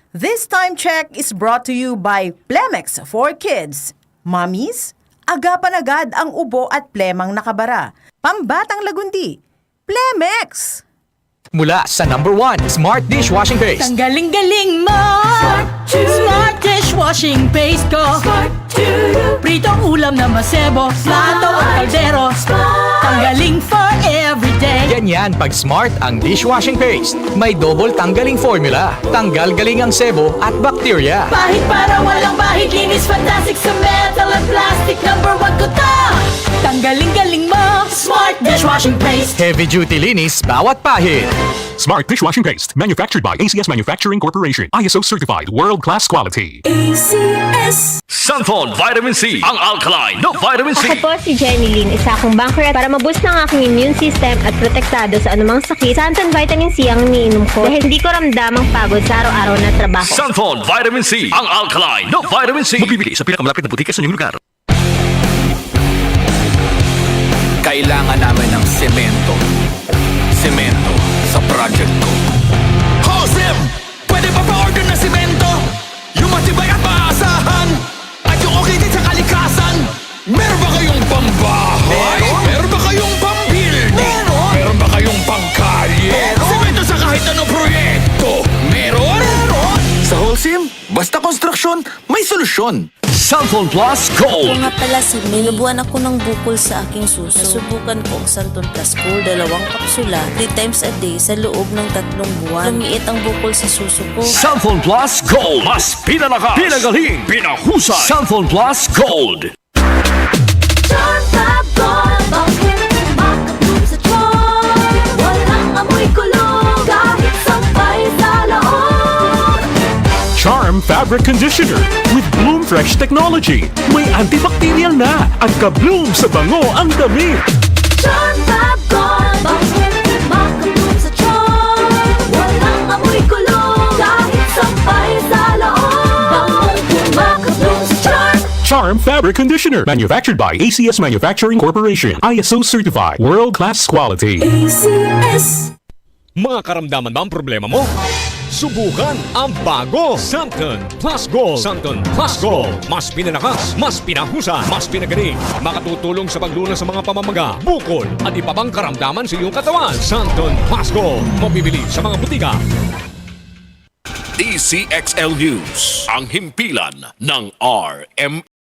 This time check is brought to you by Plemex for Kids. Mommies, agapan agad ang ubo at plemang nakabara. Pambatang lagundi, Plemex! Mula sa #1 Smart Dishwashing Paste. Ang galing-galing mo! Smart dishwashing paste ko. Pritong ulam na masebo, plato at kaldero. Tanggaling for everyday. Ganyan pag Smart ang dishwashing paste. May double tanggaling formula. Tanggal galing ang sebo at bakterya. Pahit para walang bahid, linis fantastic sa metal at plastic. #1 ko to! Tanggaling-galing mo! Smart dishwashing paste. Heavy duty linis bawat pahid. Smart Dishwashing Paste, manufactured by ACS Manufacturing Corporation. ISO certified, world-class quality. ACS. Sunflower Vitamin C, ang alkaline no vitamin C. Ako po si Jenny Lynn, isa akong banker para maboost ng aking immune system at protektado sa anumang sakit. Santon Vitamin C ang iniinom ko dahil hindi ko ramdam ang pagod sa araw-araw na trabaho. Sunflower Vitamin C, ang alkaline no vitamin C. Mabibili sa pinakamalapit na butika sa inyong lugar. Kailangan namin ng semento. Semento sa project ko. Josem! Pwede ba pa-order na semento? Yung matibay at maasahan at yung okay din sa kalikasan. Meron ba kayong pambahay? Meron ba kayong pambuilding? Meron ba kayong pangkalye? Semento sa kahit anong proyekto. Meron? Sa Holcim, basta konstruksyon, may solusyon. Sunflower Plus Ako Gold. nga pala si May. Nabuhan ako ng bukol sa aking suso. Nasubukan ko ang Santon Plus Gold, 2 kapsula, 3 times a day sa loob ng 3 buwan. Lumiit ang bukol sa suso ko. Sunflower Plus Gold. Mas pinalakas, pinagaling, pinahusay. Sunflower Plus Gold. Charm Fabric Conditioner with Bloom Fresh Technology. May antibacterial na at ka-bloom sa bango ang damit. Charm Fabric Conditioner, manufactured by ACS Manufacturing Corporation. ISO certified, world-class quality. Mga karamdaman ba ang problema mo? Subukan ang bago Santon Plus Gold. Santon Plus Gold. Mas pinalakas, mas pinahusay, mas pinagaling. Makatutulong sa paglunas sa mga pamamaga, bukol at iba pang karamdaman sa iyong katawan. Santon Plus Gold. Mabibili sa mga butika. DCXL News, ang himpilan ng RMN.